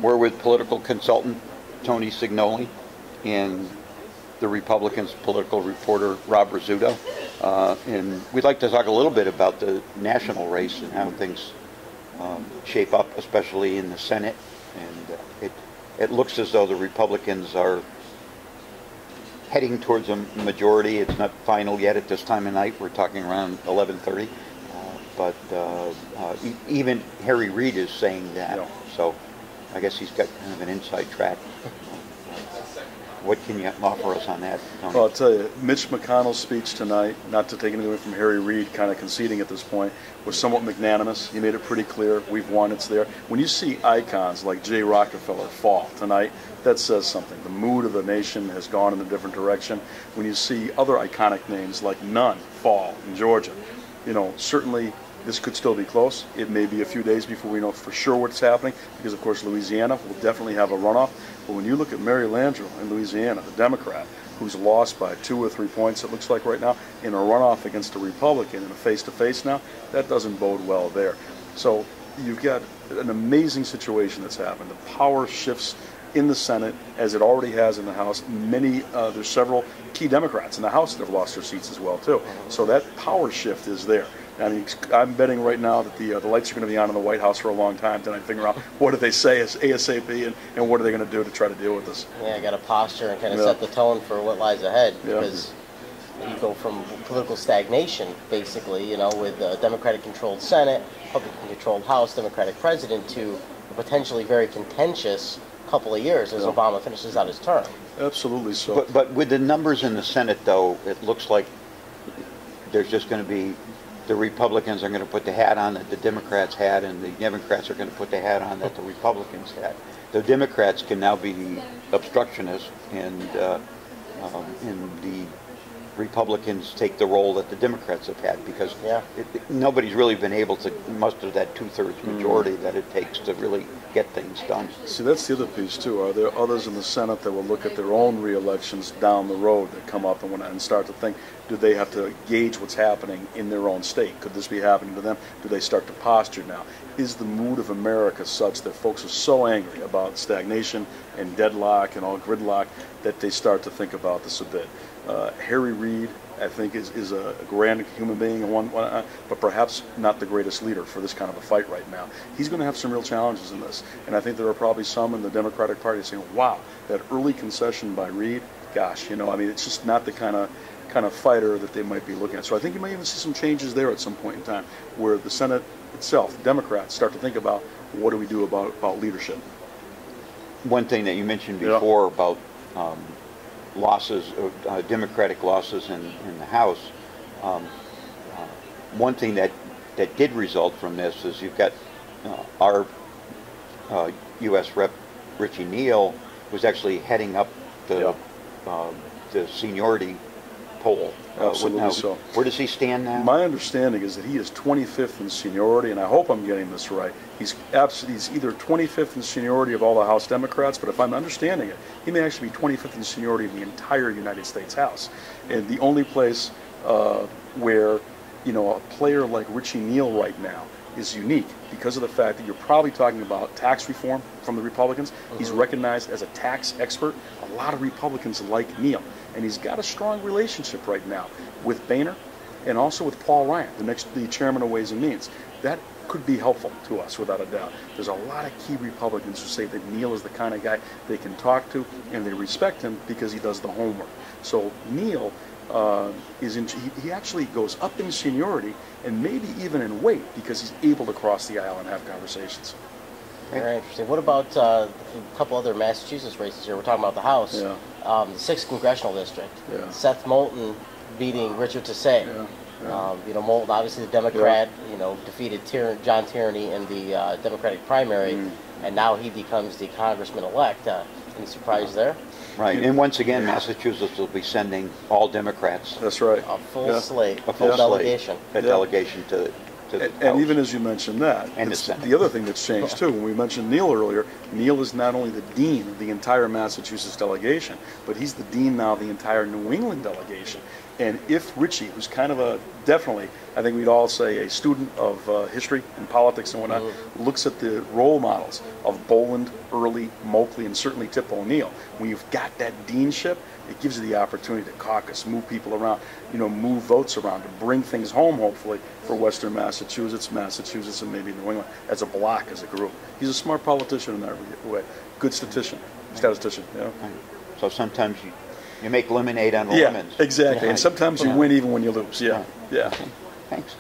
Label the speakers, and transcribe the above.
Speaker 1: We're with political consultant Tony Cignoli and the Republicans' political reporter Rob Rizzuto. And we'd like to talk a little bit about the national race and how things shape up, especially in the Senate. And it looks as though the Republicans are heading towards a majority. It's not final yet at this time of night. We're talking around 11:30. But even Harry Reid is saying that. Yeah. So I guess he's got kind of an inside track. What can you offer us on that, Tony?
Speaker 2: Well, I'll tell you, Mitch McConnell's speech tonight, not to take anything away from Harry Reid, kind of conceding at this point, was somewhat magnanimous. He made it pretty clear. We've won. It's there. When you see icons like Jay Rockefeller fall tonight, that says something. The mood of the nation has gone in a different direction. When you see other iconic names like Nunn fall in Georgia, you know, certainly this could still be close. It may be a few days before we know for sure what's happening, because of course Louisiana will definitely have a runoff. But when you look at Mary Landrieu in Louisiana, the Democrat, who's lost by 2 or 3 points, it looks like right now, in a runoff against a Republican in a face-to-face now, that doesn't bode well there. So you've got an amazing situation that's happened. The power shifts in the Senate, as it already has in the House. There's several key Democrats in the House that have lost their seats as well, too. So that power shift is there. I mean, I'm betting right now that the lights are going to be on in the White House for a long time tonight, figuring out what do they say as ASAP and what are they going to do to try to deal with this.
Speaker 3: Yeah, I got a posture and kind of set the tone for what lies ahead, because you go from political stagnation, basically, you know, with a Democratic-controlled Senate, Republican-controlled House, Democratic president, to a potentially very contentious couple of years as Obama finishes out his term.
Speaker 2: Absolutely so.
Speaker 1: But with the numbers in the Senate, though, it looks like there's just going to be the Republicans are going to put the hat on that the Democrats had, and the Democrats are going to put the hat on that the Republicans had. The Democrats can now be obstructionists, and the Republicans take the role that the Democrats have had, because nobody's really been able to muster that 2/3 majority that it takes to really get things done.
Speaker 2: See, that's the other piece too. Are there others in the Senate that will look at their own re-elections down the road that come up and start to think, do they have to gauge what's happening in their own state? Could this be happening to them? Do they start to posture now? Is the mood of America such that folks are so angry about stagnation and deadlock and all gridlock that they start to think about this a bit? Harry Reid, I think, is a grand human being, but perhaps not the greatest leader for this kind of a fight right now. He's going to have some real challenges in this, and I think there are probably some in the Democratic Party saying, wow, that early concession by Reid, gosh, you know, I mean, it's just not the kind of fighter that they might be looking at. So I think you might even see some changes there at some point in time, where the Senate itself, the Democrats, start to think about, what do we do about leadership?
Speaker 1: One thing that you mentioned before about losses, Democratic losses in the House, one thing that did result from this is you've got our U.S. Rep. Richie Neal was actually heading up the seniority poll.
Speaker 2: Absolutely so.
Speaker 1: Where does he stand now?
Speaker 2: My understanding is that he is 25th in seniority, and I hope I'm getting this right. He's either 25th in seniority of all the House Democrats, but if I'm understanding it, he may actually be 25th in seniority of the entire United States House. And the only place where, you know, a player like Richie Neal right now is unique because of the fact that you're probably talking about tax reform from the Republicans. He's recognized as a tax expert. A lot of Republicans like Neal, and he's got a strong relationship right now with Boehner and also with Paul Ryan, the chairman of Ways and Means. That could be helpful to us, without a doubt. There's a lot of key Republicans who say that Neal is the kind of guy they can talk to, and they respect him because he does the homework. So Neal he actually goes up in seniority and maybe even in weight because he's able to cross the aisle and have conversations.
Speaker 3: Very interesting. What about a couple other Massachusetts races here? We're talking about the House.
Speaker 2: Yeah.
Speaker 3: The 6th Congressional District.
Speaker 2: Yeah.
Speaker 3: Seth Moulton beating Richard Tassay.
Speaker 2: Yeah.
Speaker 3: You know, Moulton, obviously the Democrat, you know, defeated John Tierney in the Democratic primary, and now he becomes the congressman-elect. Any surprise there?
Speaker 1: Right, and once again, Massachusetts will be sending all Democrats.
Speaker 2: That's right.
Speaker 3: A full slate,
Speaker 1: a full
Speaker 3: delegation.
Speaker 1: A delegation to the House.
Speaker 2: And even as you mentioned that,
Speaker 1: and the
Speaker 2: other thing that's changed too, when we mentioned Neal earlier, Neal is not only the dean of the entire Massachusetts delegation, but he's the dean now of the entire New England delegation. And if Richie, who's kind of a, definitely, I think we'd all say a student of history and politics and whatnot, looks at the role models of Boland, Early, Moakley, and certainly Tip O'Neill, when you've got that deanship, it gives you the opportunity to caucus, move people around, move votes around, to bring things home, hopefully, for Western Massachusetts, and maybe New England, as a block, as a group. He's a smart politician in that way. Good statistician.
Speaker 1: So sometimes you make lemonade on lemons.
Speaker 2: Yeah, exactly. And sometimes you win even when you lose. Yeah.
Speaker 1: Okay. Thanks.